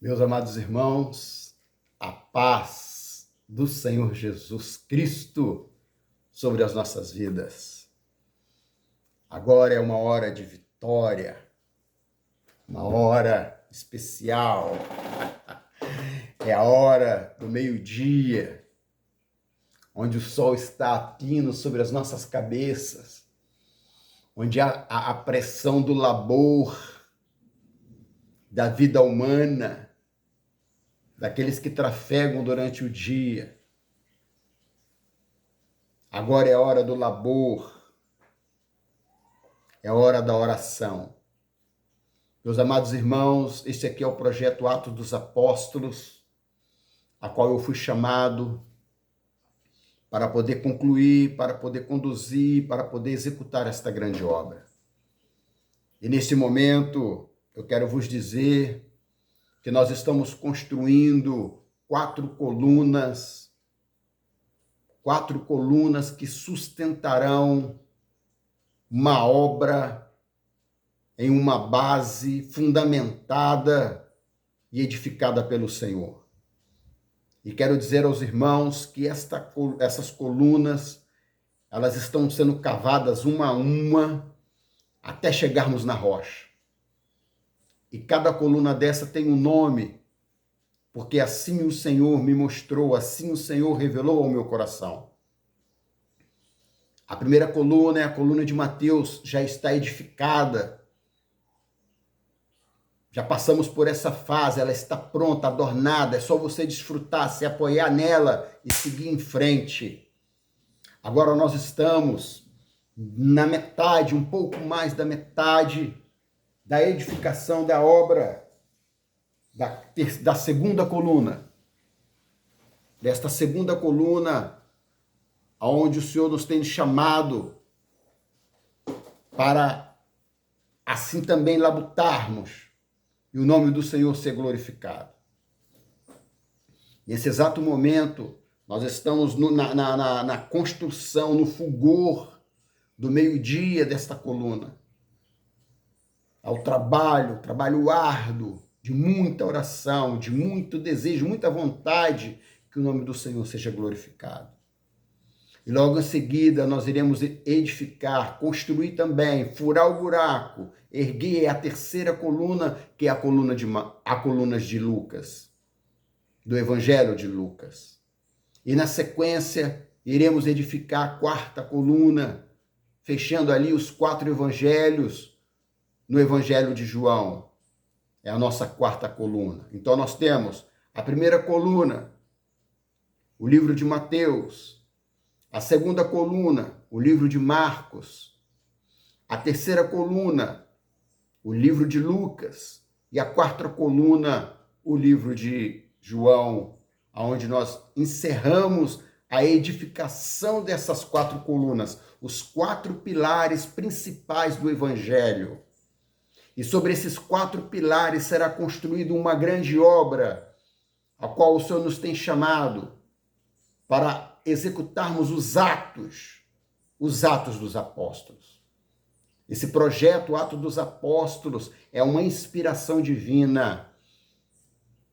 Meus amados irmãos, a paz do Senhor Jesus Cristo sobre as nossas vidas. Agora é uma hora de vitória, uma hora especial. É a hora do meio-dia, onde o sol está a pino sobre as nossas cabeças, onde a pressão do labor, da vida humana, daqueles que trafegam durante o dia. Agora é a hora do labor, é a hora da oração. Meus amados irmãos, este aqui é o projeto Atos dos Apóstolos, a qual eu fui chamado para poder concluir, para poder conduzir, para poder executar esta grande obra. E neste momento, eu quero vos dizer que nós estamos construindo quatro colunas que sustentarão uma obra em uma base fundamentada e edificada pelo Senhor. E quero dizer aos irmãos que essas colunas, elas estão sendo cavadas uma a uma até chegarmos na rocha. E cada coluna dessa tem um nome, porque assim o Senhor me mostrou, assim o Senhor revelou ao meu coração. A primeira coluna é a coluna de Mateus, já está edificada. Já passamos por essa fase, ela está pronta, adornada, é só você desfrutar, se apoiar nela e seguir em frente. Agora nós estamos na metade, um pouco mais da metade da edificação da obra da segunda coluna. Desta segunda coluna, aonde o Senhor nos tem chamado para assim também labutarmos e o nome do Senhor ser glorificado. Nesse exato momento, nós estamos na construção, no fulgor do meio-dia desta coluna. Ao trabalho árduo, de muita oração, de muito desejo, muita vontade que o nome do Senhor seja glorificado. E logo em seguida nós iremos edificar, construir também, furar o buraco, erguer a terceira coluna, que é a colunas de Lucas, do Evangelho de Lucas. E na sequência iremos edificar a quarta coluna, fechando ali os 4 evangelhos no Evangelho de João. É a nossa quarta coluna. Então nós temos a primeira coluna, o livro de Mateus. A segunda coluna, o livro de Marcos. A terceira coluna, o livro de Lucas. E a quarta coluna, o livro de João, onde nós encerramos a edificação dessas 4 colunas, os 4 pilares principais do Evangelho. E sobre esses 4 pilares será construída uma grande obra, a qual o Senhor nos tem chamado para executarmos os atos dos apóstolos. Esse projeto, o Ato dos Apóstolos, é uma inspiração divina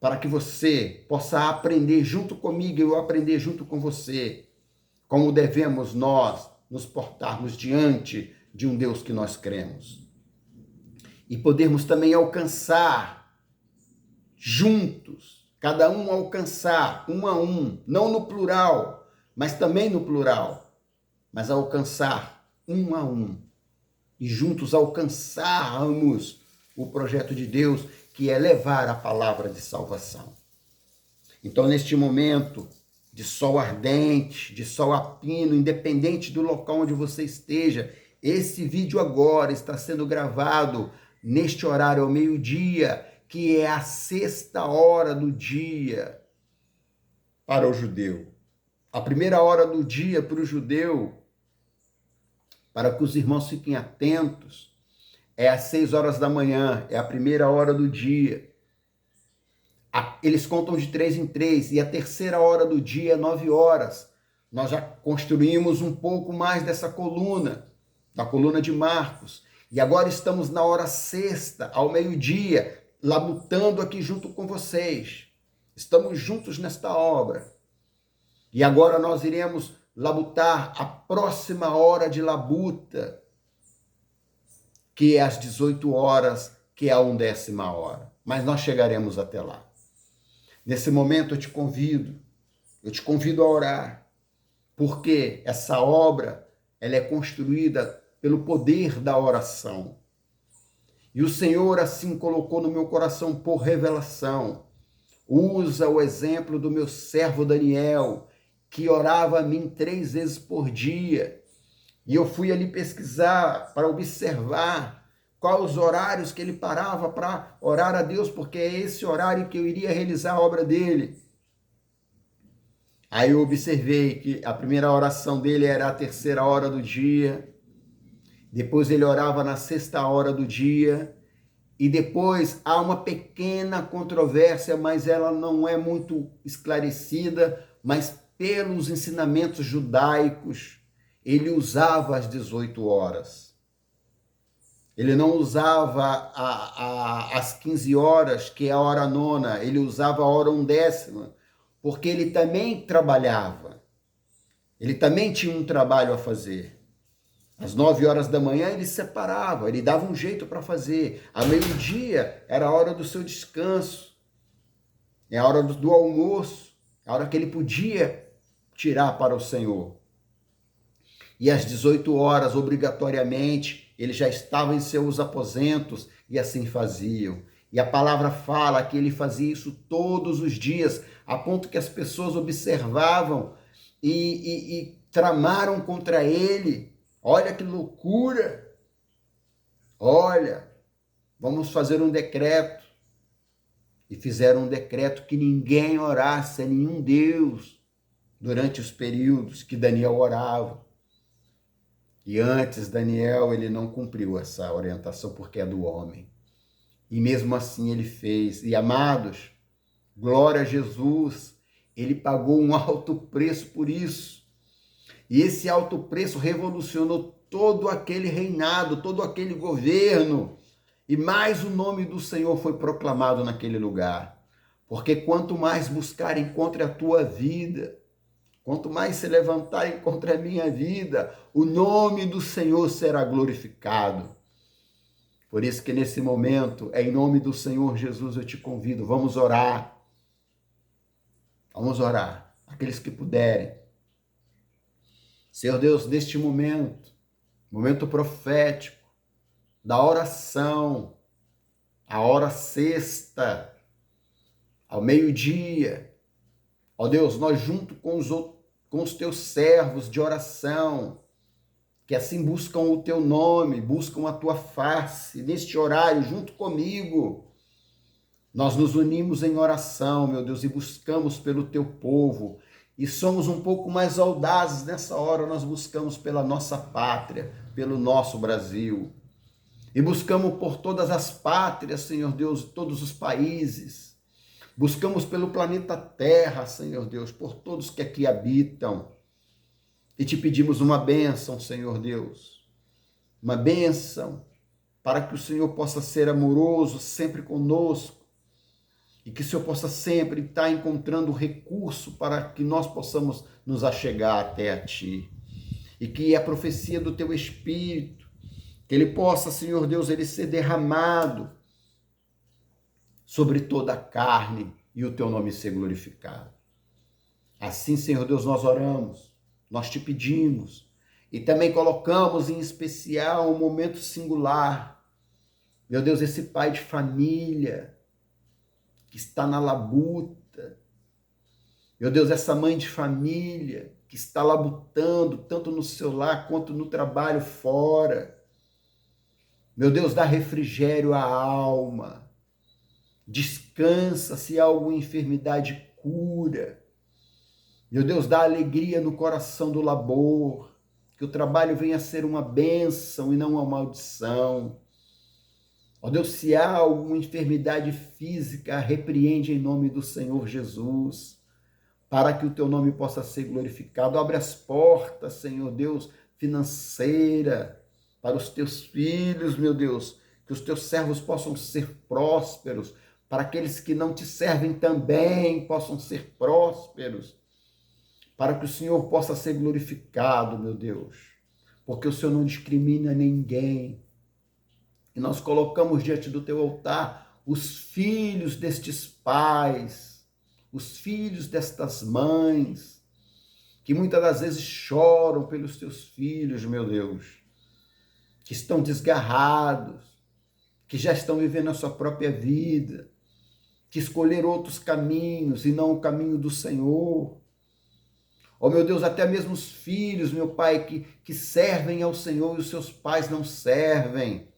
para que você possa aprender junto comigo e eu aprender junto com você como devemos nós nos portarmos diante de um Deus que nós cremos. E podermos também alcançar juntos, cada um alcançar, um a um, não no plural, mas também no plural, mas alcançar um a um. E juntos alcançarmos o projeto de Deus, que é levar a palavra de salvação. Então, neste momento de sol ardente, de sol a pino, independente do local onde você esteja, esse vídeo agora está sendo gravado neste horário ao meio-dia, que é a 6ª hora do dia para o judeu. A primeira hora do dia para o judeu, para que os irmãos fiquem atentos, é às 6 horas da manhã, é a primeira hora do dia. Eles contam de 3 em 3, e a terceira hora do dia é 9 horas. Nós já construímos um pouco mais dessa coluna, da coluna de Marcos. E agora estamos na hora 6ª, ao meio-dia, labutando aqui junto com vocês. Estamos juntos nesta obra. E agora nós iremos labutar a próxima hora de labuta, que é às 18 horas, que é a 1ª hora. Mas nós chegaremos até lá. Nesse momento eu te convido a orar, porque essa obra ela é construída pelo poder da oração. E o Senhor assim colocou no meu coração por revelação. Usa o exemplo do meu servo Daniel, que orava a mim 3 vezes por dia. E eu fui ali pesquisar para observar quais os horários que ele parava para orar a Deus, porque é esse horário que eu iria realizar a obra dele. Aí eu observei que a primeira oração dele era a 3ª hora do dia, depois ele orava na 6ª hora do dia, e depois há uma pequena controvérsia, mas ela não é muito esclarecida, mas pelos ensinamentos judaicos, ele usava as 18 horas. Ele não usava as 15 horas, que é a hora 9ª, ele usava a hora 1/10, porque ele também trabalhava. Ele também tinha um trabalho a fazer. Às 9 horas da manhã ele separava, ele dava um jeito para fazer. A meio-dia era a hora do seu descanso, é a hora do almoço, a hora que ele podia tirar para o Senhor. E às 18 horas, obrigatoriamente, ele já estava em seus aposentos e assim faziam. E a palavra fala que ele fazia isso todos os dias, a ponto que as pessoas observavam e tramaram contra ele. Olha que loucura! Olha, vamos fazer um decreto. E fizeram um decreto que ninguém orasse a nenhum Deus durante os períodos que Daniel orava. E antes, Daniel, ele não cumpriu essa orientação porque é do homem. E mesmo assim ele fez. E amados, glória a Jesus, ele pagou um alto preço por isso. E esse alto preço revolucionou todo aquele reinado, todo aquele governo. E mais o nome do Senhor foi proclamado naquele lugar. Porque quanto mais buscarem contra a tua vida, quanto mais se levantarem contra a minha vida, o nome do Senhor será glorificado. Por isso que nesse momento, em nome do Senhor Jesus, eu te convido, vamos orar. Vamos orar, aqueles que puderem. Senhor Deus, neste momento profético, da oração, a hora 6ª, ao meio-dia, ó Deus, nós junto com os teus servos de oração, que assim buscam o teu nome, buscam a tua face, neste horário, junto comigo, nós nos unimos em oração, meu Deus, e buscamos pelo teu povo, e somos um pouco mais audazes nessa hora, nós buscamos pela nossa pátria, pelo nosso Brasil, e buscamos por todas as pátrias, Senhor Deus, todos os países, buscamos pelo planeta Terra, Senhor Deus, por todos que aqui habitam, e te pedimos uma bênção, Senhor Deus, uma bênção para que o Senhor possa ser amoroso sempre conosco e que o Senhor possa sempre estar encontrando recurso para que nós possamos nos achegar até a Ti. E que a profecia do Teu Espírito, que ele possa, Senhor Deus, ele ser derramado sobre toda a carne e o Teu nome ser glorificado. Assim, Senhor Deus, nós oramos. Nós te pedimos e também colocamos em especial um momento singular. Meu Deus, esse pai de família que está na labuta. Meu Deus, essa mãe de família que está labutando tanto no seu lar quanto no trabalho fora. Meu Deus, dá refrigério à alma. Descansa se há alguma enfermidade, cura. Meu Deus, dá alegria no coração do labor, que o trabalho venha a ser uma bênção e não uma maldição. Ó Deus, se há alguma enfermidade física, repreende em nome do Senhor Jesus, para que o teu nome possa ser glorificado. Abre as portas, Senhor Deus, financeira, para os teus filhos, meu Deus, que os teus servos possam ser prósperos, para aqueles que não te servem também possam ser prósperos, para que o Senhor possa ser glorificado, meu Deus, porque o Senhor não discrimina ninguém. E nós colocamos diante do teu altar os filhos destes pais, os filhos destas mães, que muitas das vezes choram pelos teus filhos, meu Deus, que estão desgarrados, que já estão vivendo a sua própria vida, que escolheram outros caminhos e não o caminho do Senhor. Oh, meu Deus, até mesmo os filhos, meu Pai, que servem ao Senhor e os seus pais não servem.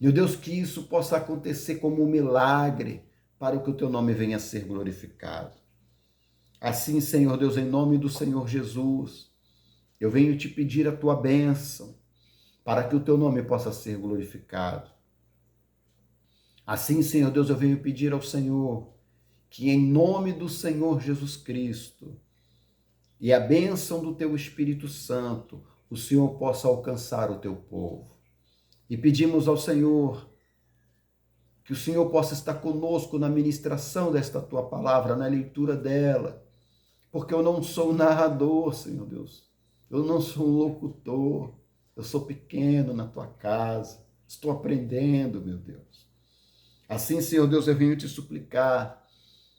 Meu Deus, que isso possa acontecer como um milagre, para que o teu nome venha a ser glorificado. Assim, Senhor Deus, em nome do Senhor Jesus, eu venho te pedir a tua bênção, para que o teu nome possa ser glorificado. Assim, Senhor Deus, eu venho pedir ao Senhor que, em nome do Senhor Jesus Cristo e a bênção do teu Espírito Santo, o Senhor possa alcançar o teu povo. E pedimos ao Senhor que o Senhor possa estar conosco na ministração desta tua palavra, na leitura dela, porque eu não sou um narrador, Senhor Deus, eu não sou um locutor, eu sou pequeno na tua casa, estou aprendendo, meu Deus. Assim, Senhor Deus, eu venho te suplicar,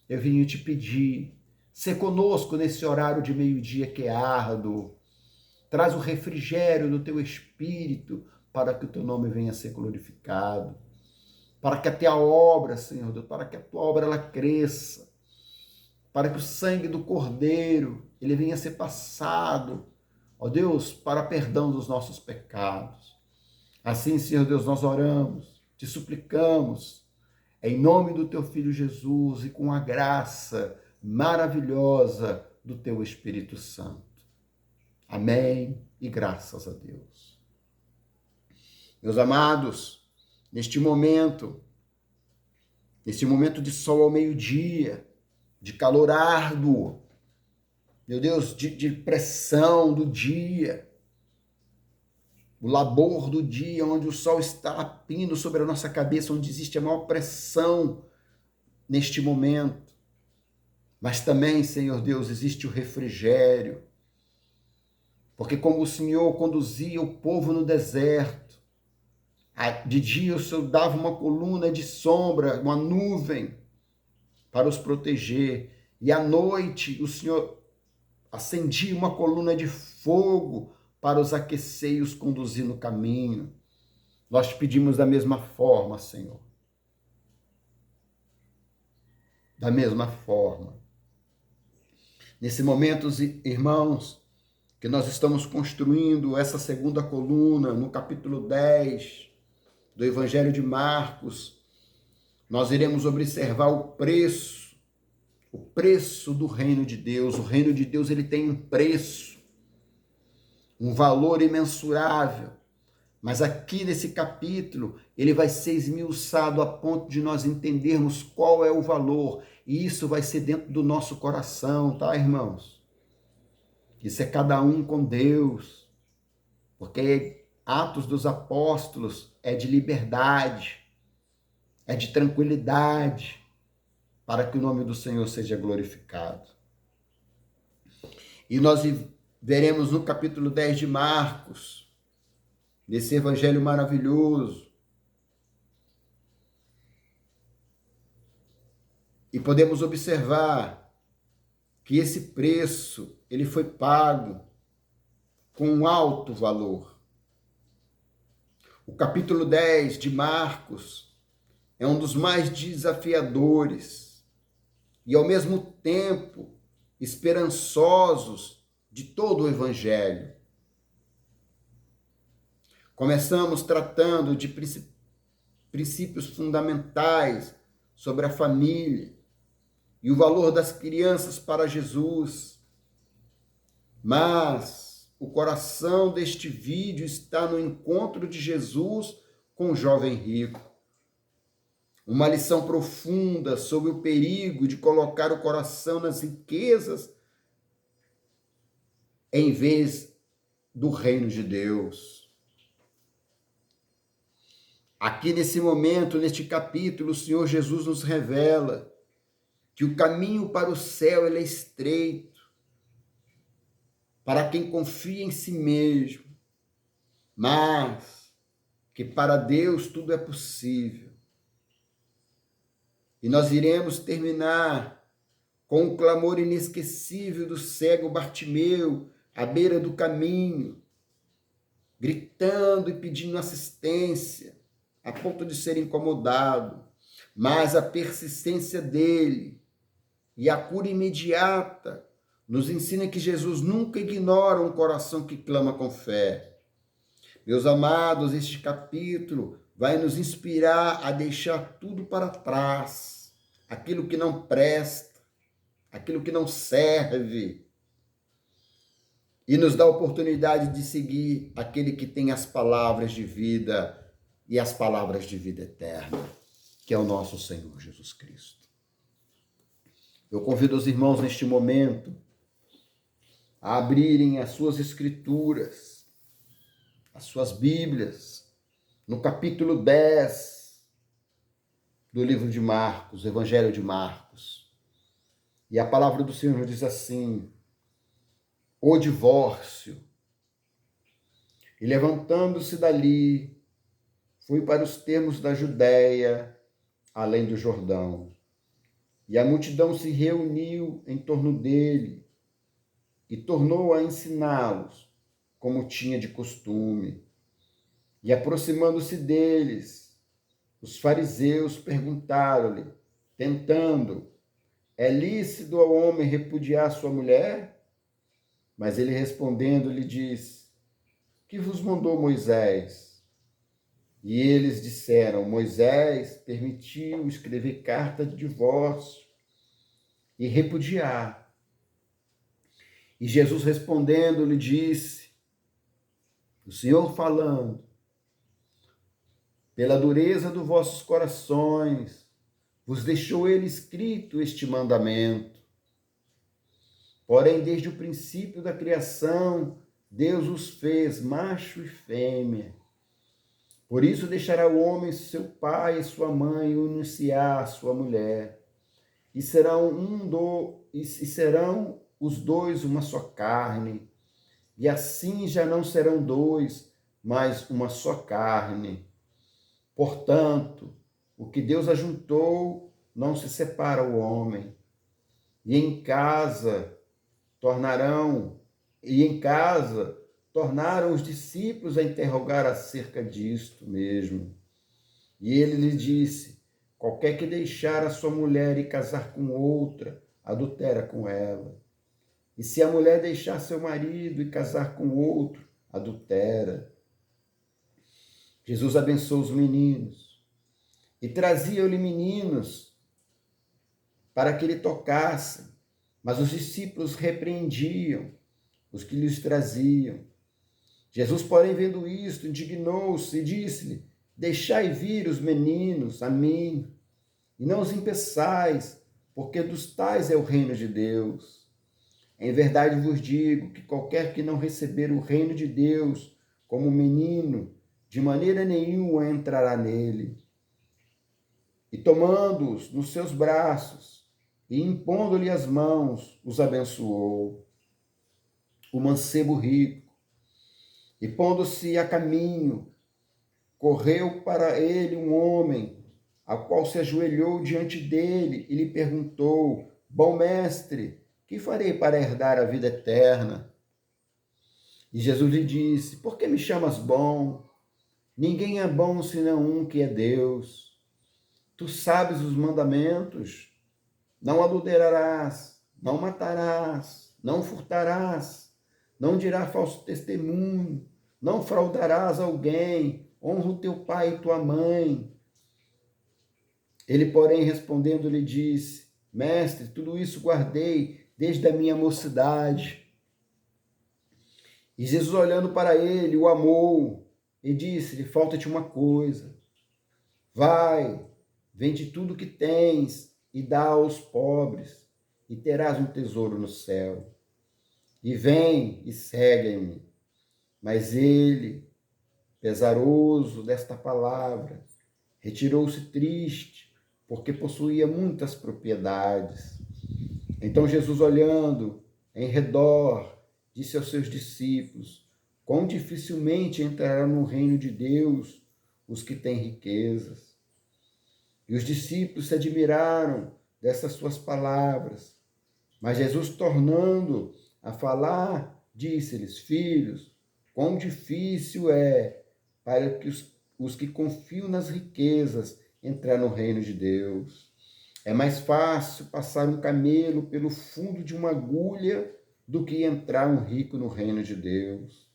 eu venho te pedir, ser conosco nesse horário de meio-dia que é árduo, traz o refrigério do teu Espírito para que o teu nome venha a ser glorificado, para que a tua obra, Senhor Deus, para que a tua obra ela cresça, para que o sangue do Cordeiro ele venha a ser passado, ó Deus, para perdão dos nossos pecados. Assim, Senhor Deus, nós oramos, te suplicamos, em nome do teu Filho Jesus e com a graça maravilhosa do teu Espírito Santo. Amém e graças a Deus. Meus amados, neste momento de sol ao meio-dia, de calor árduo, meu Deus, de pressão do dia, o labor do dia, onde o sol está apindo sobre a nossa cabeça, onde existe a maior pressão neste momento. Mas também, Senhor Deus, existe o refrigério, porque como o Senhor conduzia o povo no deserto, de dia o Senhor dava uma coluna de sombra, uma nuvem, para os proteger, e à noite o Senhor acendia uma coluna de fogo para os aquecer e os conduzir no caminho. Nós te pedimos da mesma forma, Senhor. Da mesma forma. Nesse momento, irmãos, que nós estamos construindo essa segunda coluna, no capítulo 10 do Evangelho de Marcos, nós iremos observar o preço do reino de Deus. O reino de Deus ele tem um preço, um valor imensurável. Mas aqui nesse capítulo, ele vai ser esmiuçado a ponto de nós entendermos qual é o valor. E isso vai ser dentro do nosso coração, tá, irmãos? Isso é cada um com Deus. Porque Atos dos Apóstolos é de liberdade, é de tranquilidade, para que o nome do Senhor seja glorificado. E nós veremos no capítulo 10 de Marcos, nesse evangelho maravilhoso, e podemos observar que esse preço, ele foi pago com um alto valor. O capítulo 10 de Marcos é um dos mais desafiadores e, ao mesmo tempo, esperançosos de todo o evangelho. Começamos tratando de princípios fundamentais sobre a família e o valor das crianças para Jesus. Mas o coração deste vídeo está no encontro de Jesus com o jovem rico. Uma lição profunda sobre o perigo de colocar o coração nas riquezas em vez do reino de Deus. Aqui nesse momento, neste capítulo, o Senhor Jesus nos revela que o caminho para o céu ele é estreito para quem confia em si mesmo, mas que para Deus tudo é possível. E nós iremos terminar com o clamor inesquecível do cego Bartimeu à beira do caminho, gritando e pedindo assistência, a ponto de ser incomodado, mas a persistência dele e a cura imediata nos ensina que Jesus nunca ignora um coração que clama com fé. Meus amados, este capítulo vai nos inspirar a deixar tudo para trás, aquilo que não presta, aquilo que não serve, e nos dá a oportunidade de seguir aquele que tem as palavras de vida e as palavras de vida eterna, que é o nosso Senhor Jesus Cristo. Eu convido os irmãos neste momento a abrirem as suas escrituras, as suas Bíblias, no capítulo 10 do livro de Marcos, Evangelho de Marcos. E a palavra do Senhor diz assim: o divórcio. E levantando-se dali, foi para os termos da Judéia, além do Jordão. E a multidão se reuniu em torno dele e tornou a ensiná-los, como tinha de costume. E aproximando-se deles, os fariseus perguntaram-lhe, tentando: é lícito ao homem repudiar sua mulher? Mas ele respondendo lhe disse: que vos mandou Moisés? E eles disseram: Moisés permitiu escrever carta de divórcio e repudiar. E Jesus respondendo lhe disse, o Senhor falando: pela dureza dos vossos corações, vos deixou ele escrito este mandamento. Porém, desde o princípio da criação, Deus os fez macho e fêmea. Por isso deixará o homem seu pai e sua mãe e unir-se-á à sua mulher, e serão os dois uma só carne. E assim já não serão dois, mas uma só carne. Portanto, o que Deus ajuntou, não se separa o homem. E em casa tornaram os discípulos a interrogar acerca disto mesmo. E ele lhes disse: qualquer que deixar a sua mulher e casar com outra, adultera com ela. E se a mulher deixar seu marido e casar com outro, adultera. Jesus abençoou os meninos e trazia-lhe meninos para que lhe tocassem, mas os discípulos repreendiam os que lhes traziam. Jesus, porém, vendo isto, indignou-se e disse-lhe: deixai vir os meninos a mim, e não os impeçais, porque dos tais é o reino de Deus. Em verdade vos digo que qualquer que não receber o reino de Deus como menino, de maneira nenhuma entrará nele. E tomando-os nos seus braços, e impondo-lhe as mãos, os abençoou. O mancebo rico, e pondo-se a caminho, correu para ele um homem, ao qual se ajoelhou diante dele e lhe perguntou: bom mestre, que farei para herdar a vida eterna? E Jesus lhe disse: por que me chamas bom? Ninguém é bom senão um que é Deus. Tu sabes os mandamentos: não adulterarás, não matarás, não furtarás, não dirás falso testemunho, não fraudarás alguém, honra o teu pai e tua mãe. Ele, porém, respondendo, lhe disse: mestre, tudo isso guardei desde a minha mocidade. E Jesus, olhando para ele, o amou e disse-lhe: falta-te uma coisa. Vai, vende tudo que tens e dá aos pobres, e terás um tesouro no céu. E vem e segue-me. Mas ele, pesaroso desta palavra, retirou-se triste, porque possuía muitas propriedades. Então Jesus, olhando em redor, disse aos seus discípulos: quão dificilmente entrarão no reino de Deus os que têm riquezas. E os discípulos se admiraram dessas suas palavras. Mas Jesus, tornando a falar, disse-lhes: filhos, quão difícil é para que os que confiam nas riquezas entrar no reino de Deus. É mais fácil passar um camelo pelo fundo de uma agulha do que entrar um rico no reino de Deus.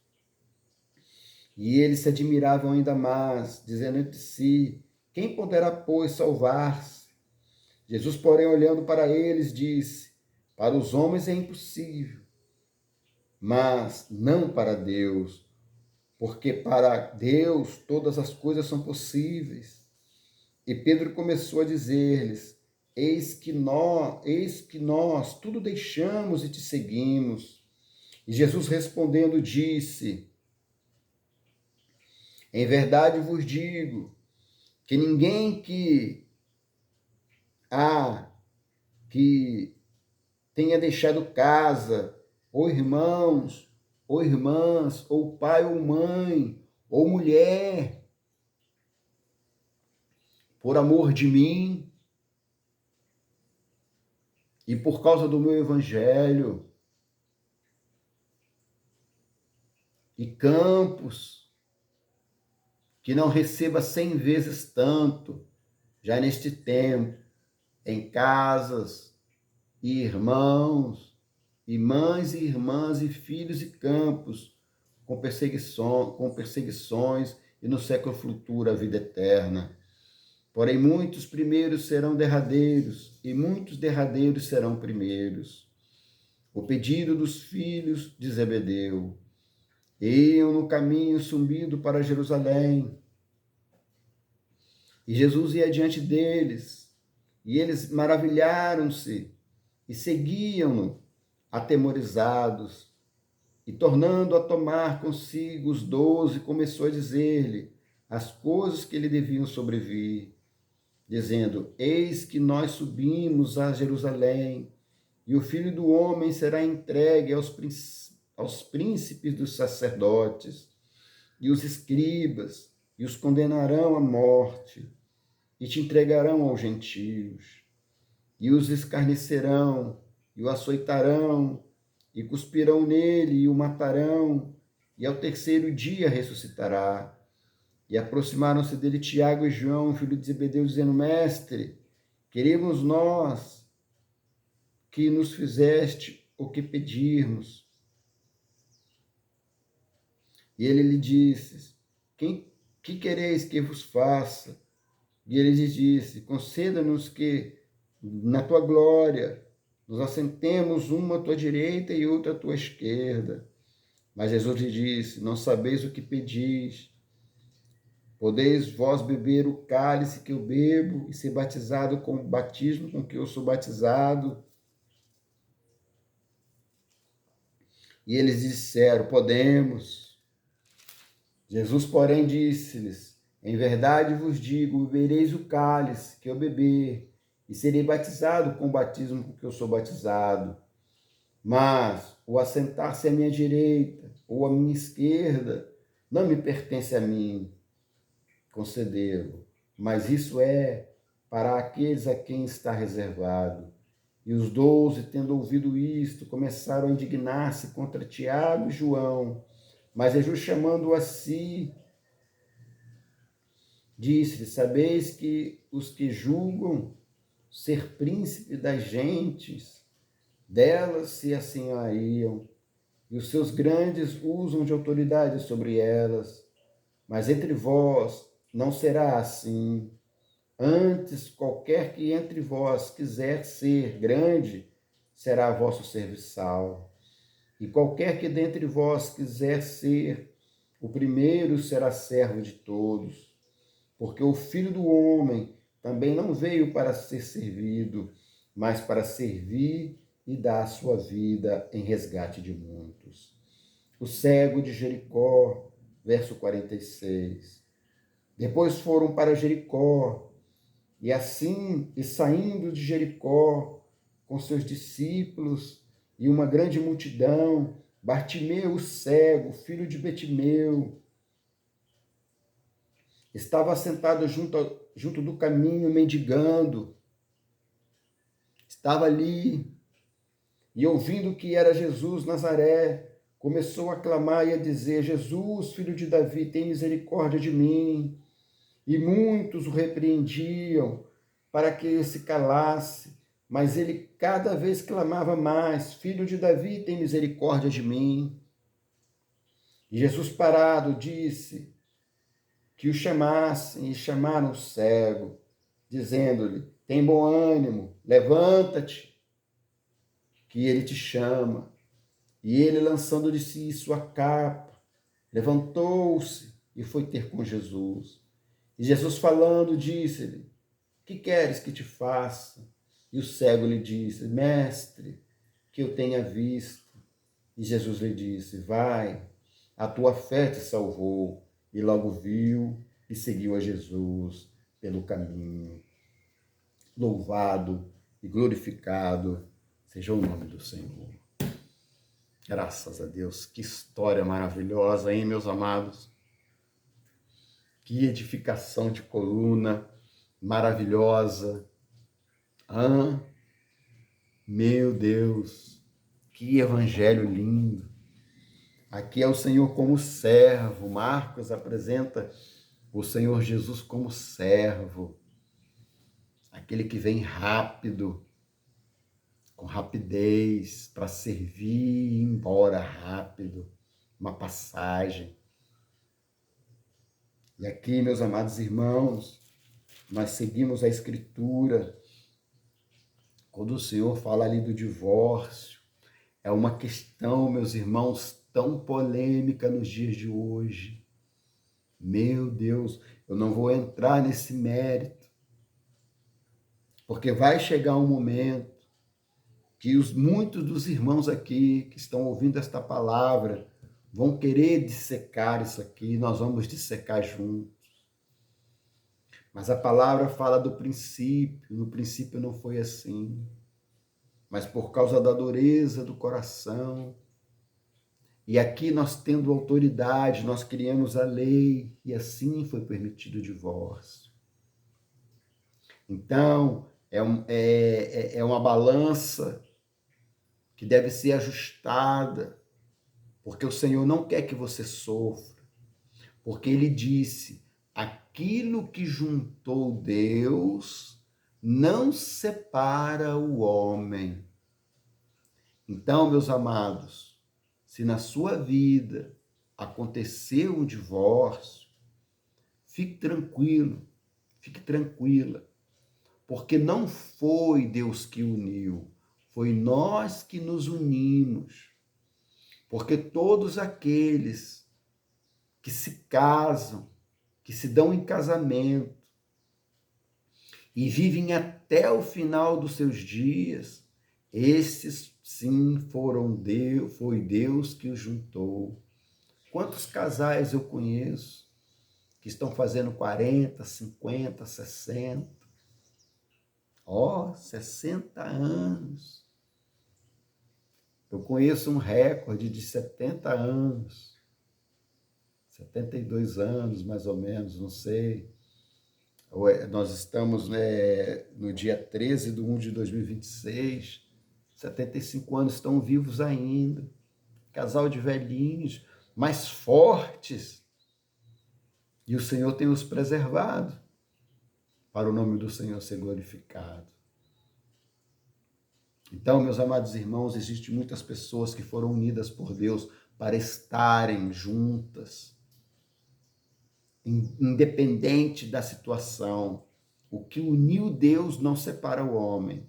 E eles se admiravam ainda mais, dizendo entre si: quem poderá, pois, salvar-se? Jesus, porém, olhando para eles, disse: para os homens é impossível, mas não para Deus, porque para Deus todas as coisas são possíveis. E Pedro começou a dizer-lhes: eis que nós tudo deixamos e te seguimos. E Jesus respondendo disse: em verdade vos digo que ninguém que tenha deixado casa, ou irmãos, ou irmãs, ou pai ou mãe, ou mulher, por amor de mim e por causa do meu evangelho, e campos, que não receba 100 vezes tanto, já neste tempo, em casas, e irmãos, e mães e irmãs, e filhos e campos, com perseguições, e no século futuro a vida eterna. Porém, muitos primeiros serão derradeiros, e muitos derradeiros serão primeiros. O pedido dos filhos de Zebedeu. Iam no caminho subindo para Jerusalém. E Jesus ia diante deles, e eles maravilharam-se e seguiam-no, atemorizados. E tornando a tomar consigo os 12, começou a dizer-lhe as coisas que lhe deviam sobrevir, dizendo: eis que nós subimos a Jerusalém, e o Filho do Homem será entregue aos príncipes dos sacerdotes e os escribas, e os condenarão à morte, e te entregarão aos gentios, e os escarnecerão, e o açoitarão, e cuspirão nele, e o matarão, e ao terceiro dia ressuscitará. E aproximaram-se dele Tiago e João, filho de Zebedeu, dizendo: mestre, queremos nós que nos fizeste o que pedirmos. E ele lhe disse: que quereis que vos faça? E ele lhes disse: conceda-nos que, na tua glória, nos assentemos uma à tua direita e outra à tua esquerda. Mas Jesus lhe disse: não sabeis o que pedis. Podeis vós beber o cálice que eu bebo e ser batizado com o batismo com que eu sou batizado? E eles disseram: podemos. Jesus, porém, disse-lhes: em verdade vos digo, bebereis o cálice que eu beber, e serei batizado com o batismo com que eu sou batizado. Mas o assentar-se à minha direita ou à minha esquerda não me pertence a mim concedê-lo, mas isso é para aqueles a quem está reservado. E os 12, tendo ouvido isto, começaram a indignar-se contra Tiago e João. Mas Jesus, chamando a si, disse-lhe: sabeis que os que julgam ser príncipe das gentes, delas se assenhariam, e os seus grandes usam de autoridade sobre elas. Mas entre vós não será assim. Antes, qualquer que entre vós quiser ser grande, será vosso serviçal. E qualquer que dentre vós quiser ser o primeiro, será servo de todos. Porque o Filho do Homem também não veio para ser servido, mas para servir e dar a sua vida em resgate de muitos. O cego de Jericó, verso 46. Depois foram para Jericó, e assim, e saindo de Jericó, com seus discípulos e uma grande multidão, Bartimeu, o cego, filho de Betimeu, estava sentado junto do caminho, mendigando. Estava ali, e ouvindo que era Jesus Nazaré, começou a clamar e a dizer: Jesus, filho de Davi, tem misericórdia de mim. E muitos o repreendiam para que ele se calasse, mas ele cada vez clamava mais: Filho de Davi, tem misericórdia de mim. E Jesus, parado, disse que o chamassem, e chamaram o cego, dizendo-lhe: Tem bom ânimo, levanta-te, que ele te chama. E ele, lançando de si sua capa, levantou-se e foi ter com Jesus. E Jesus, falando, disse-lhe: Que queres que te faça? E o cego lhe disse: Mestre, que eu tenha visto. E Jesus lhe disse: Vai, a tua fé te salvou. E logo viu e seguiu a Jesus pelo caminho. Louvado e glorificado seja o nome do Senhor. Graças a Deus, que história maravilhosa, hein, meus amados? Que edificação de coluna maravilhosa. Ah, meu Deus, que evangelho lindo. Aqui é o Senhor como servo. Marcos apresenta o Senhor Jesus como servo, aquele que vem rápido, com rapidez, para servir e ir embora rápido, uma passagem. E aqui, meus amados irmãos, nós seguimos a Escritura. Quando o Senhor fala ali do divórcio, é uma questão, meus irmãos, tão polêmica nos dias de hoje. Meu Deus, eu não vou entrar nesse mérito, porque vai chegar um momento que muitos dos irmãos aqui que estão ouvindo esta palavra vão querer dissecar isso aqui, nós vamos dissecar juntos. Mas a palavra fala do princípio, no princípio não foi assim. Mas por causa da dureza do coração, e aqui nós tendo autoridade, nós criamos a lei, e assim foi permitido o divórcio. Então, é uma balança que deve ser ajustada, porque o Senhor não quer que você sofra, porque Ele disse: aquilo que juntou Deus não separa o homem. Então, meus amados, se na sua vida aconteceu um divórcio, fique tranquilo, fique tranquila, porque não foi Deus que uniu, foi nós que nos unimos. Porque todos aqueles que se casam, que se dão em casamento e vivem até o final dos seus dias, esses sim foi Deus que os juntou. Quantos casais eu conheço que estão fazendo 40, 50, 60? 60 anos. Eu conheço um recorde de 70 anos. 72 anos, mais ou menos, não sei. Nós estamos, né, no dia 13/1 de 2026, 75 anos, estão vivos ainda. Casal de velhinhos, mais fortes. E o Senhor tem os preservado, para o nome do Senhor ser glorificado. Então, meus amados irmãos, existem muitas pessoas que foram unidas por Deus para estarem juntas, independente da situação. O que uniu Deus não separa o homem,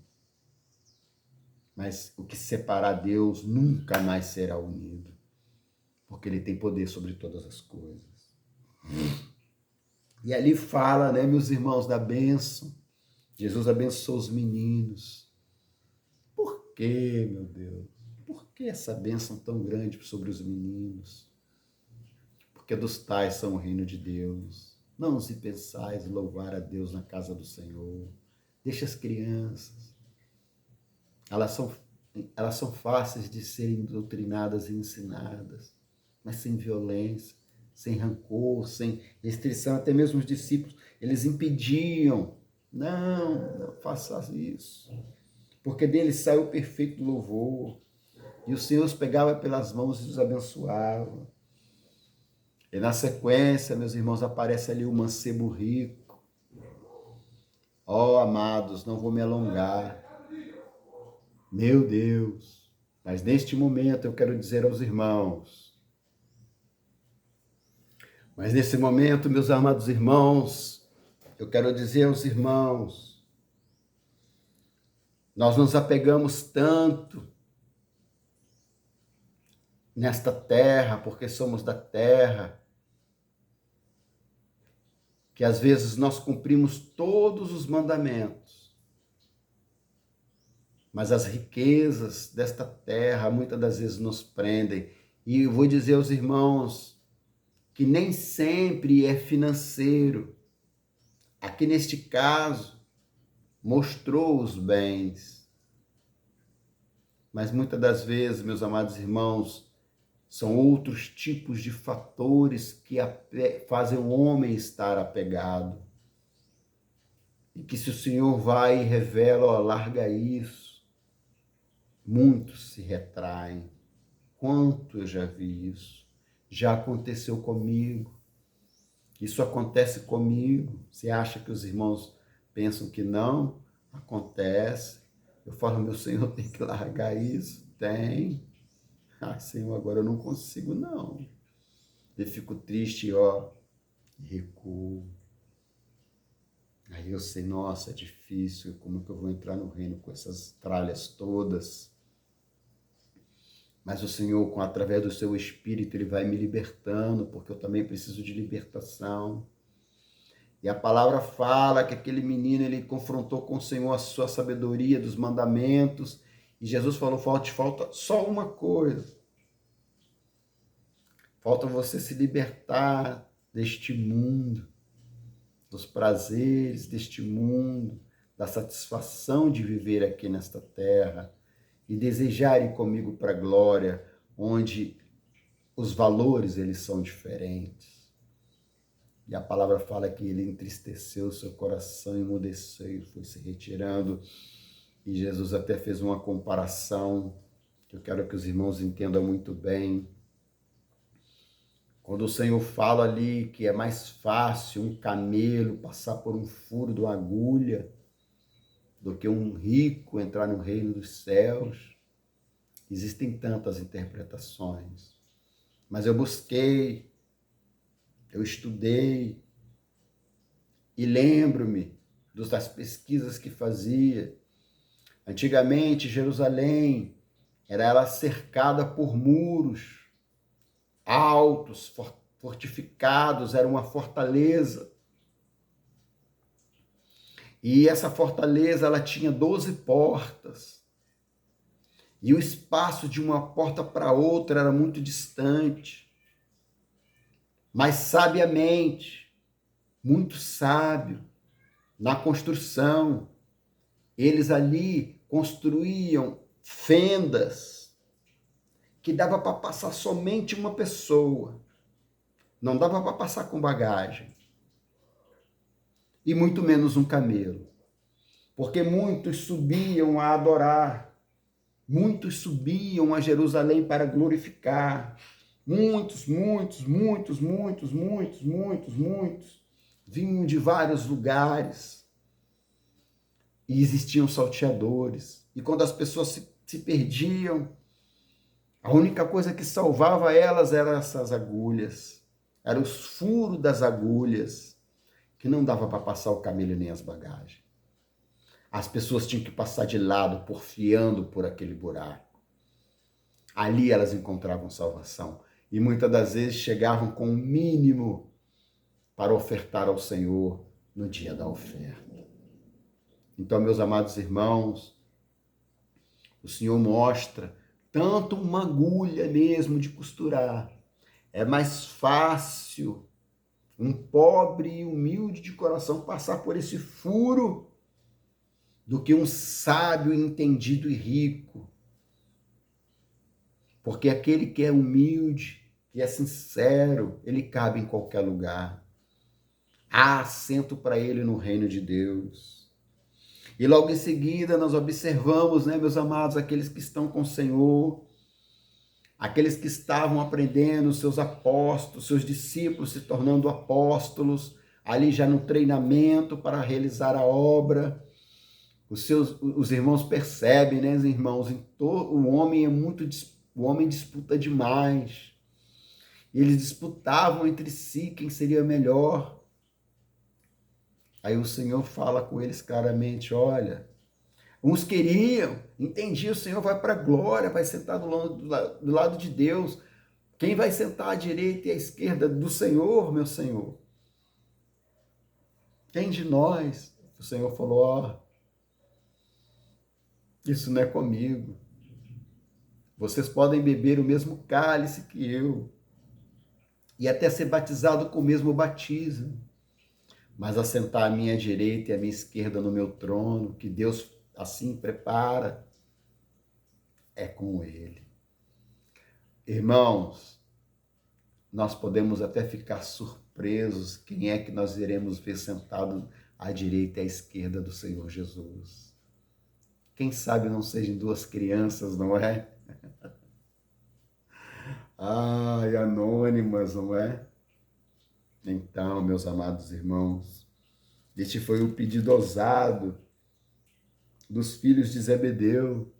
mas o que separar Deus nunca mais será unido, porque Ele tem poder sobre todas as coisas. E ali fala, né, meus irmãos, da bênção. Jesus abençoou os meninos. Por quê, meu Deus? Por que essa bênção tão grande sobre os meninos? Porque dos tais são o reino de Deus. Não se pensais em louvar a Deus na casa do Senhor. Deixa as crianças. Elas são fáceis de serem doutrinadas e ensinadas, mas sem violência, sem rancor, sem restrição. Até mesmo os discípulos, eles impediam. Não faça isso. Porque dele saiu o perfeito louvor. E o Senhor os pegava pelas mãos e os abençoava. E na sequência, meus irmãos, aparece ali o mancebo rico. Ó, amados, não vou me alongar. Meu Deus! Mas neste momento eu quero dizer aos irmãos, nesse momento, meus amados irmãos, eu quero dizer aos irmãos, nós nos apegamos tanto nesta terra, porque somos da terra, que às vezes nós cumprimos todos os mandamentos, mas as riquezas desta terra muitas das vezes nos prendem. E eu vou dizer aos irmãos que nem sempre é financeiro. Aqui neste caso, mostrou os bens. Mas muitas das vezes, meus amados irmãos, são outros tipos de fatores que fazem o homem estar apegado. E que se o Senhor vai e revela, ó, larga isso, muitos se retraem. Quanto eu já vi isso. Já aconteceu comigo. Isso acontece comigo. Você acha que os irmãos pensam que não? Acontece. Eu falo, meu Senhor, tem que largar isso? Tem. Ah, Senhor, agora eu não consigo, não. Eu fico triste, ó, recuo. Aí eu sei, nossa, é difícil, como que eu vou entrar no reino com essas tralhas todas? Mas o Senhor, através do seu Espírito, Ele vai me libertando, porque eu também preciso de libertação. E a palavra fala que aquele menino, ele confrontou com o Senhor a sua sabedoria dos mandamentos, e Jesus falou, falta só uma coisa. Falta você se libertar deste mundo, dos prazeres deste mundo, da satisfação de viver aqui nesta terra, e desejar ir comigo para a glória, onde os valores eles são diferentes. E a palavra fala que ele entristeceu o seu coração, emudeceu, foi se retirando. E Jesus até fez uma comparação, que eu quero que os irmãos entendam muito bem. Quando o Senhor fala ali que é mais fácil um camelo passar por um furo de uma agulha do que um rico entrar no reino dos céus, existem tantas interpretações. Mas eu busquei, eu estudei e lembro-me das pesquisas que fazia. Antigamente, Jerusalém era ela cercada por muros altos, fortificados, era uma fortaleza. E essa fortaleza ela tinha 12 portas. E o espaço de uma porta para outra era muito distante. Mas sabiamente, muito sábio, na construção, eles ali construíam fendas que dava para passar somente uma pessoa. Não dava para passar com bagagem. E muito menos um camelo. Porque muitos subiam a adorar. Muitos subiam a Jerusalém para glorificar. Muitos vinham de vários lugares. E existiam salteadores. E quando as pessoas se perdiam, a única coisa que salvava elas eram essas agulhas. Eram os furos das agulhas, que não dava para passar o camelo nem as bagagens. As pessoas tinham que passar de lado, porfiando por aquele buraco. Ali elas encontravam salvação. E muitas das vezes chegavam com o mínimo para ofertar ao Senhor no dia da oferta. Então, meus amados irmãos, o Senhor mostra tanto uma agulha mesmo de costurar. É mais fácil um pobre e humilde de coração passar por esse furo do que um sábio, entendido e rico. Porque aquele que é humilde, que é sincero, ele cabe em qualquer lugar. Há assento para ele no reino de Deus. E logo em seguida nós observamos, né, meus amados, aqueles que estão com o Senhor, aqueles que estavam aprendendo, seus apóstolos, seus discípulos se tornando apóstolos, ali já no treinamento para realizar a obra. Os irmãos percebem, né, os irmãos, o homem disputa demais. Eles disputavam entre si quem seria melhor. Aí o Senhor fala com eles claramente, olha, uns queriam, entendiam, o Senhor vai para a glória, vai sentar do lado de Deus. Quem vai sentar à direita e à esquerda do Senhor, meu Senhor? Quem de nós? O Senhor falou, ó, isso não é comigo. Vocês podem beber o mesmo cálice que eu e até ser batizado com o mesmo batismo, mas assentar à minha direita e à minha esquerda no meu trono, que Deus assim prepara, é com ele. Irmãos, nós podemos até ficar surpresos quem é que nós iremos ver sentado à direita e à esquerda do Senhor Jesus. Quem sabe não sejam duas crianças, não é? Ai, anônimas, não é? Então, meus amados irmãos, este foi o pedido ousado dos filhos de Zebedeu.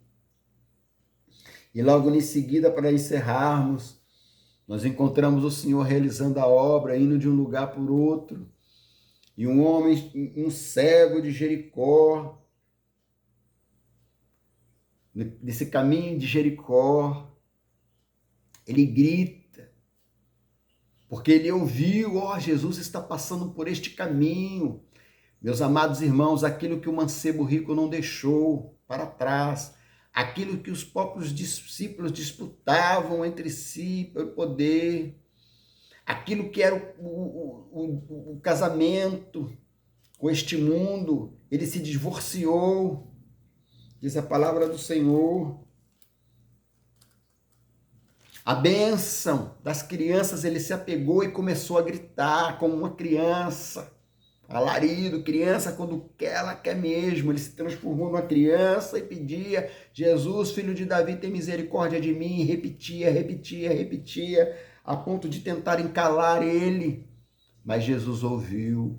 E logo em seguida, para encerrarmos, nós encontramos o Senhor realizando a obra, indo de um lugar por outro. E um homem, um cego de Jericó, nesse caminho de Jericó, ele grita, porque ele ouviu, ó, Jesus está passando por este caminho. Meus amados irmãos, aquilo que o mancebo rico não deixou para trás, aquilo que os próprios discípulos disputavam entre si pelo poder, aquilo que era o casamento com este mundo, ele se divorciou, diz a palavra do Senhor. A bênção das crianças, ele se apegou e começou a gritar como uma criança. Alarido, criança, quando quer, ela quer mesmo. Ele se transformou numa criança e pedia, Jesus, filho de Davi, tem misericórdia de mim. E repetia, a ponto de tentar calar ele. Mas Jesus ouviu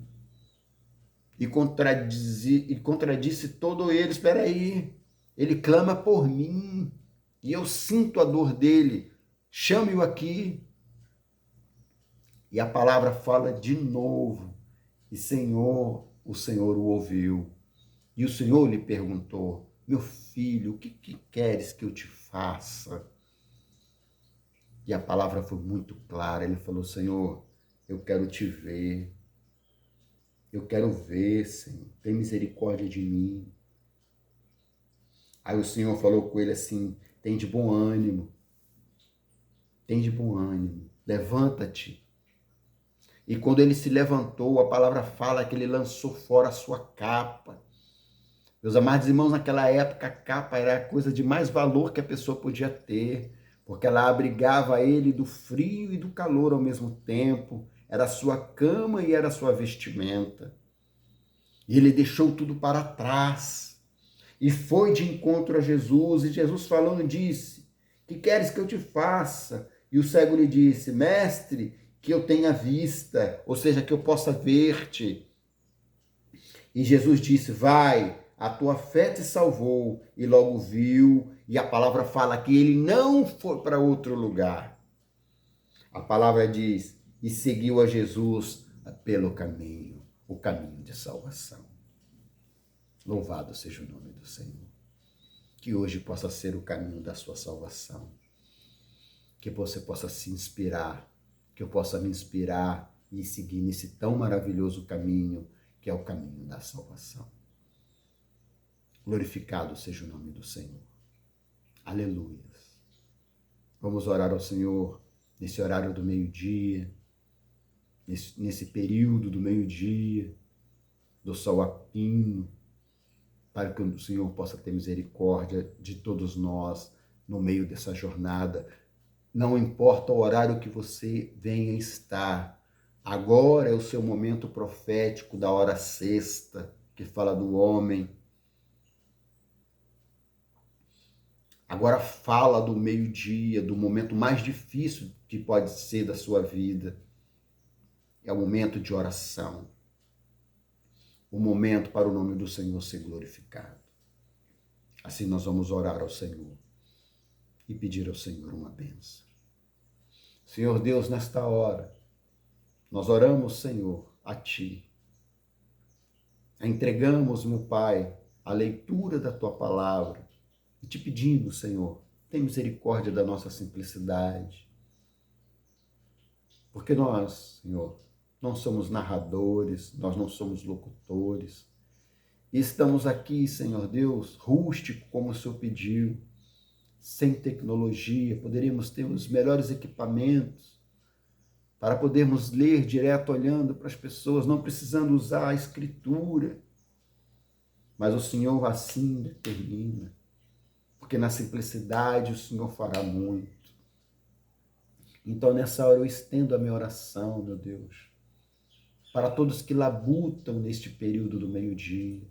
e contradisse todo ele. Espera aí, ele clama por mim e eu sinto a dor dele. Chame-o aqui. E a palavra fala de novo. E o Senhor o ouviu. E o Senhor lhe perguntou, meu filho, o que queres que eu te faça? E a palavra foi muito clara. Ele falou, Senhor, eu quero te ver. Eu quero ver, Senhor. Tem misericórdia de mim. Aí o Senhor falou com ele assim, tem de bom ânimo. Tem de bom ânimo. Levanta-te. E quando ele se levantou, a palavra fala que ele lançou fora a sua capa. Meus amados irmãos, naquela época a capa era a coisa de mais valor que a pessoa podia ter, porque ela abrigava ele do frio e do calor ao mesmo tempo. Era a sua cama e era a sua vestimenta. E ele deixou tudo para trás e foi de encontro a Jesus. E Jesus falando disse, que queres que eu te faça? E o cego lhe disse, mestre, que eu tenha vista, ou seja, que eu possa ver-te. E Jesus disse, vai, a tua fé te salvou. E logo viu, e a palavra fala que ele não foi para outro lugar. A palavra diz, e seguiu a Jesus pelo caminho, o caminho de salvação. Louvado seja o nome do Senhor. Que hoje possa ser o caminho da sua salvação. Que você possa se inspirar, que eu possa me inspirar e seguir nesse tão maravilhoso caminho, que é o caminho da salvação. Glorificado seja o nome do Senhor. Aleluias. Vamos orar ao Senhor nesse horário do meio-dia. nesse período do meio-dia, do sol a pino, para que o Senhor possa ter misericórdia de todos nós no meio dessa jornada. Não importa o horário que você venha estar, agora é o seu momento profético da hora sexta, que fala do homem. Agora fala do meio-dia, do momento mais difícil que pode ser da sua vida. É o momento de oração. O momento para o nome do Senhor ser glorificado. Assim nós vamos orar ao Senhor e pedir ao Senhor uma bênção. Senhor Deus, nesta hora, nós oramos, Senhor, a Ti. Entregamos, meu Pai, a leitura da Tua palavra e te pedimos, Senhor, tem misericórdia da nossa simplicidade. Porque nós, Senhor, não somos narradores, nós não somos locutores. E estamos aqui, Senhor Deus, rústico, como o Senhor pediu, sem tecnologia, poderíamos ter os melhores equipamentos para podermos ler direto olhando para as pessoas, não precisando usar a escritura. Mas o Senhor assim determina, porque na simplicidade o Senhor fará muito. Então nessa hora eu estendo a minha oração, meu Deus, para todos que labutam neste período do meio-dia,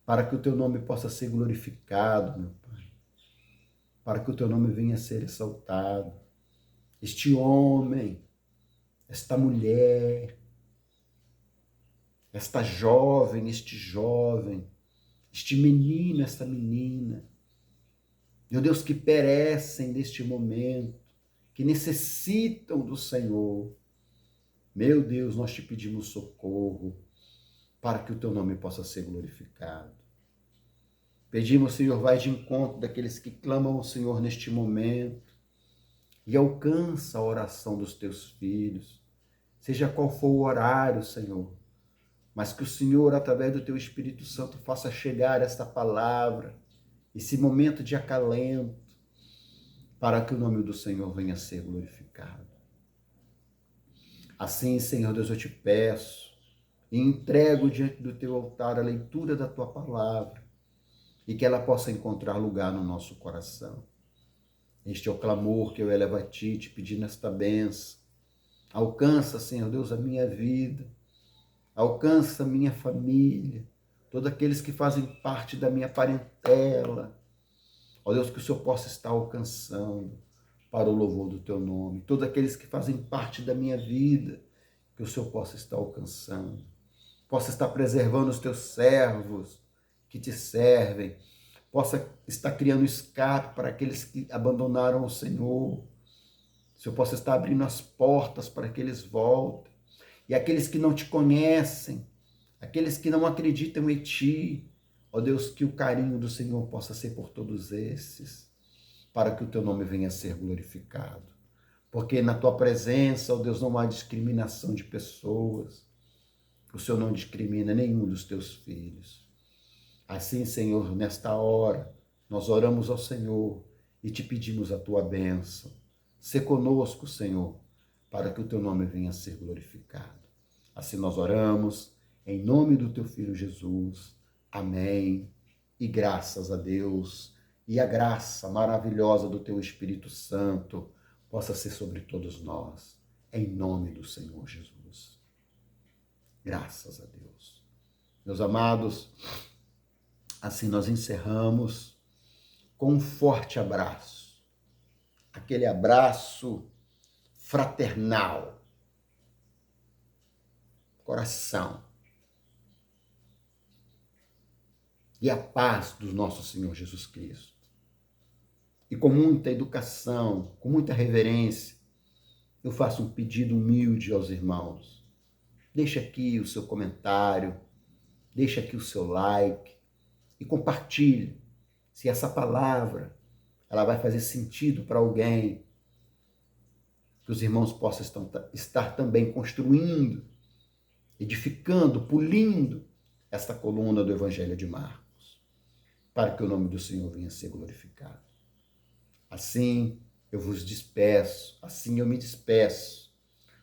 para que o teu nome possa ser glorificado, meu Pai, para que o teu nome venha a ser exaltado. Este homem, esta mulher, esta jovem, este jovem, este menino, esta menina, meu Deus, que perecem neste momento, que necessitam do Senhor. Meu Deus, nós te pedimos socorro para que o teu nome possa ser glorificado. Pedimos, Senhor, vai de encontro daqueles que clamam ao Senhor neste momento e alcança a oração dos teus filhos, seja qual for o horário, Senhor, mas que o Senhor, através do teu Espírito Santo, faça chegar esta palavra, esse momento de acalento, para que o nome do Senhor venha a ser glorificado. Assim, Senhor Deus, eu te peço e entrego diante do teu altar a leitura da tua palavra e que ela possa encontrar lugar no nosso coração. Este é o clamor que eu elevo a ti, te pedindo esta bênção. Alcança, Senhor Deus, a minha vida, alcança a minha família, todos aqueles que fazem parte da minha parentela. Ó Deus, que o Senhor possa estar alcançando para o louvor do teu nome. Todos aqueles que fazem parte da minha vida, que o Senhor possa estar alcançando. Possa estar preservando os teus servos que te servem. Possa estar criando escape para aqueles que abandonaram o Senhor. O Senhor possa estar abrindo as portas para que eles voltem. E aqueles que não te conhecem, aqueles que não acreditam em ti, ó Deus, que o carinho do Senhor possa ser por todos esses, para que o teu nome venha a ser glorificado. Porque na tua presença, ó Deus, não há discriminação de pessoas. O Senhor não discrimina nenhum dos teus filhos. Assim, Senhor, nesta hora, nós oramos ao Senhor e te pedimos a tua bênção. Sê conosco, Senhor, para que o teu nome venha a ser glorificado. Assim nós oramos, em nome do teu Filho Jesus. Amém. E graças a Deus, e a graça maravilhosa do teu Espírito Santo possa ser sobre todos nós, em nome do Senhor Jesus. Graças a Deus. Meus amados, assim nós encerramos com um forte abraço, aquele abraço fraternal, coração, e a paz do nosso Senhor Jesus Cristo. E com muita educação, com muita reverência, eu faço um pedido humilde aos irmãos. Deixa aqui o seu comentário, deixa aqui o seu like e compartilhe. Se essa palavra ela vai fazer sentido para alguém, que os irmãos possam estar também construindo, edificando, polindo esta coluna do Evangelho de Marcos, para que o nome do Senhor venha a ser glorificado. Assim eu vos despeço, assim eu me despeço,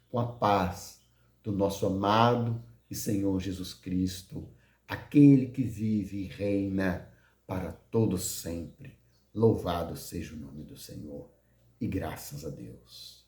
com a paz do nosso amado e Senhor Jesus Cristo, aquele que vive e reina para todo sempre. Louvado seja o nome do Senhor e graças a Deus.